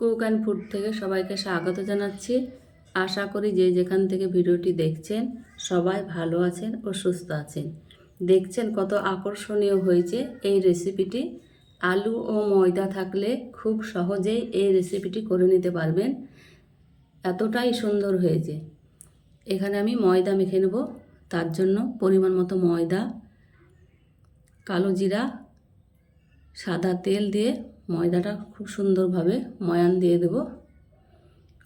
Cook and food থেকে সবাইকে স্বাগত জানাচ্ছি। আশা করি যে যেখান থেকে ভিডিওটি দেখছেন সবাই ভালো আছেন ও সুস্থ আছেন। দেখছেন কত আকর্ষণীয় হয়েছে এই রেসিপিটি। আলু ও ময়দা থাকলে খুব সহজেই এই রেসিপিটি করে নিতে পারবেন, এতটাই সুন্দর হয়েছে। এখানে আমি ময়দা মেখে নেব। তার জন্য পরিমাণ মতো ময়দা, কালো জিরা, সাদা তেল দিয়ে ময়দাটা খুব সুন্দরভাবে ময়ান দিয়ে দেব।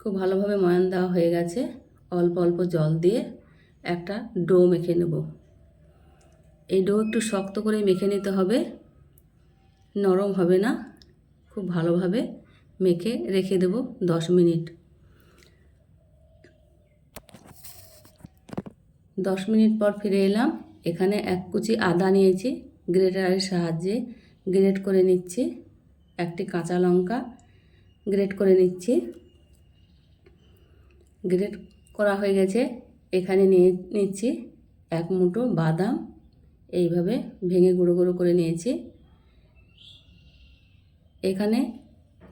খুব ভালোভাবে ময়ান দেওয়া হয়ে গেছে। অল্প অল্প জল দিয়ে একটা ডো মেখে নেব। এই ডো একটু শক্ত করে মেখে নিতে হবে, নরম হবে না। খুব ভালোভাবে মেখে রেখে দেব 10 মিনিট। 10 মিনিট পর ফিরে এলাম। এখানে এক কুচি আদা নিয়েছি, গ্রেটারের সাহায্যে গ্রেট করে নিচ্ছি। একটি কাঁচা লঙ্কা গ্রেট করে নিচ্ছি। গ্রেট করা হয়ে গেছে। এখানে নিয়ে নিচ্ছি এক মুঠো বাদাম, এইভাবে ভেঙে গুঁড়ো গুঁড়ো করে নিয়েছি। এখানে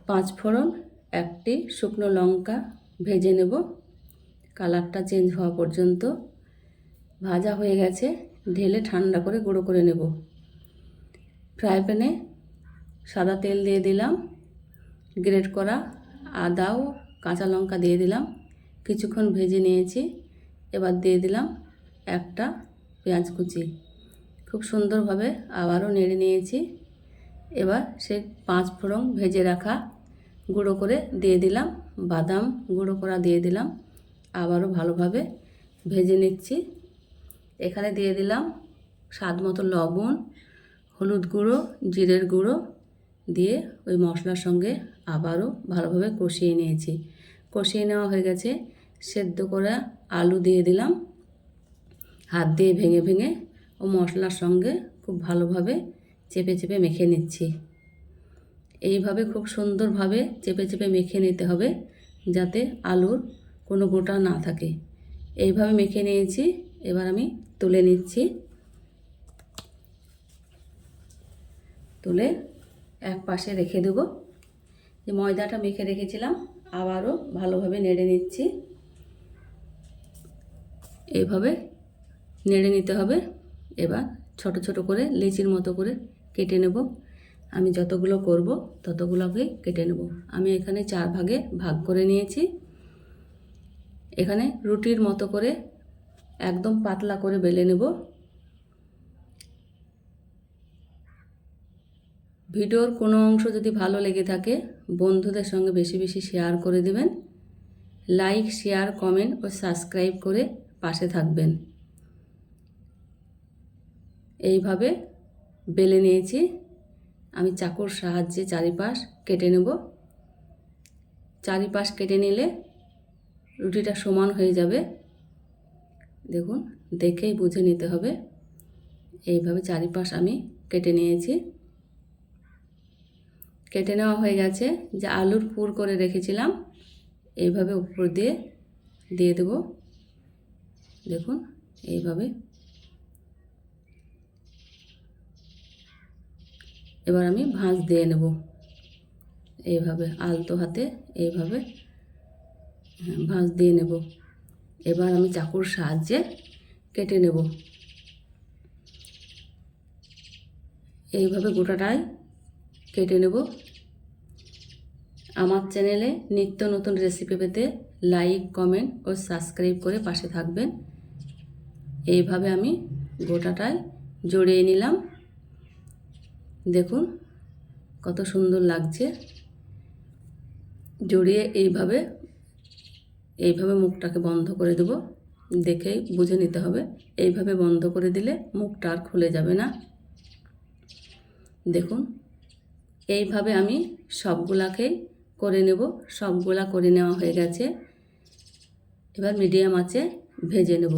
5 ফোড়ন, একটি শুকনো লঙ্কা ভেজে নেব কালারটা চেঞ্জ হওয়া পর্যন্ত। ভাজা হয়ে গেছে, ঢেলে ঠান্ডা করে গুঁড়ো করে নেব। ফ্রাই প্যানে সাদা তেল দিয়ে দিলাম, গ্রেট করা আদা ও কাঁচা লঙ্কা দিয়ে দিলাম, কিছুক্ষণ ভেজে নিয়েছি। এবার দিয়ে দিলাম একটা পেঁয়াজ কুচি, খুব সুন্দরভাবে আবারও নেড়ে নিয়েছি। এবার সে 5 ফোড়ন ভেজে রাখা গুঁড়ো করে দিয়ে দিলাম, বাদাম গুঁড়ো করা দিয়ে দিলাম, আবারও ভালোভাবে ভেজে নিচ্ছি। এখানে দিয়ে দিলাম স্বাদ মতো লবণ, হলুদ গুঁড়ো, জিরের গুঁড়ো দিয়ে ওই মশলার সঙ্গে আবারও ভালোভাবে কষিয়ে নিয়েছি। কষিয়ে নেওয়া হয়ে গেছে। সেদ্ধ করা আলু দিয়ে দিলাম, হাত দিয়ে ভেঙে ভেঙে ও মশলার সঙ্গে খুব ভালোভাবে চেপে চেপে মেখে নিচ্ছি। এইভাবে খুব সুন্দরভাবে চেপে চেপে মেখে নিতে হবে, যাতে আলুর কোনো গোটা না থাকে। এইভাবে মেখে নিয়েছি। এবার আমি তুলে নিচ্ছি। তুলে এক পাশে রেখে দেব। যে ময়দাটা মেখে রেখেছিলাম আবারও ভালোভাবে নেড়ে নিচ্ছি। এইভাবে নেড়ে নিতে হবে। এবার ছোট ছোট করে লিচির মতো করে কেটে নেব। আমি যতগুলো করব ততগুলোকেই কেটে নেব। আমি এখানে 4 ভাগে ভাগ করে নিয়েছি। এখানে রুটির মতো করে একদম পাতলা করে বেলে নেব। ভিডিওর কোনো অংশ যদি ভালো লেগে থাকে বন্ধুদের সঙ্গে বেশি বেশি শেয়ার করে দেবেন। লাইক, শেয়ার, কমেন্ট ও সাবস্ক্রাইব করে পাশে থাকবেন। এইভাবে বেলে নিয়েছি। আমি চাকুর সাহায্যে চারিপাশ কেটে নেব। চারিপাশ কেটে নিলে রুটিটা সমান হয়ে যাবে। দেখুন, দেখেই বুঝে নিতে হবে। এইভাবে চারিপাশ আমি কেটে নিয়েছি। কেটে নেওয়া হয়ে গেছে। যে আলুর পুর করে রেখেছিলাম এইভাবে উপর দিয়ে দিয়ে দেব। দেখুন, এইভাবে। এবার আমি ভাঁজ দিয়ে নেব। এইভাবে আলতো হাতে এইভাবে ভাঁজ দিয়ে নেব। এবার আমি চাকুর সাহায্যে কেটে নেব। এইভাবে গোটাটাই কেটে নেব। আমার চ্যানেলে নিত্য নতুন রেসিপি পেতে লাইক, কমেন্ট ও সাবস্ক্রাইব করে পাশে থাকবেন। এইভাবে আমি গোটাটাই জড়িয়ে নিলাম। দেখুন কত সুন্দর লাগছে। জড়িয়ে এইভাবে মুখটাকে বন্ধ করে দেব। দেখেই বুঝে নিতে হবে। এইভাবে বন্ধ করে দিলে মুখটা আর খুলে যাবে না। দেখুন, এইভাবে আমি সবগুলাকেই করে নেব। সবগুলা করে নেওয়া হয়ে গেছে। এবার মিডিয়াম আঁচে ভেজে নেব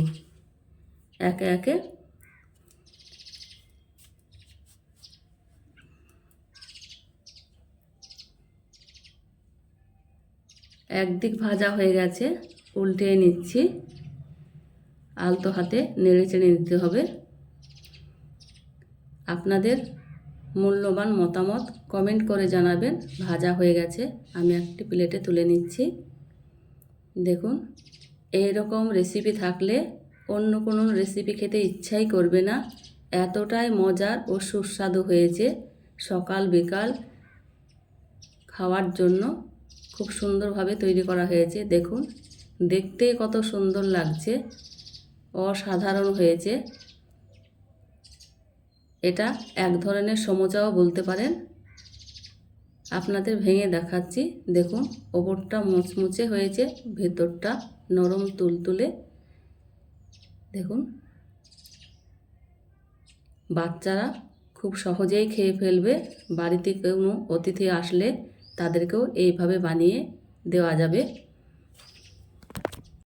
একে একে। একদিক ভাজা হয়ে গেছে, উল্টে নিচ্ছি। আলতো হাতে নেড়ে চেড়ে নিতে হবে। আপনাদের মূল্যবান মতামত কমেন্ট করে জানাবেন। ভাজা হয়ে গেছে, আমি একটি প্লেটে তুলে নিচ্ছি। দেখুন, এইরকম রেসিপি থাকলে অন্য কোনো রেসিপি খেতে ইচ্ছাই করবে না, এতটাই মজার ও সুস্বাদু হয়েছে। সকাল বিকাল খাওয়ার জন্য খুব সুন্দরভাবে তৈরি করা হয়েছে। দেখুন, দেখতে কত সুন্দর লাগছে, অসাধারণ হয়েছে। এটা এক ধরনের সমোচাও বলতে পারেন। আপনাদের ভেঙে দেখাচ্ছি। দেখুন, ওপরটা মুচমুচে হয়েছে, ভেতরটা নরম তুলতুলে। দেখুন, বাচ্চারা খুব সহজেই খেয়ে ফেলবে। বাড়িতে কোনো অতিথি আসলে তাদেরকেও এইভাবে বানিয়ে দেওয়া যাবে।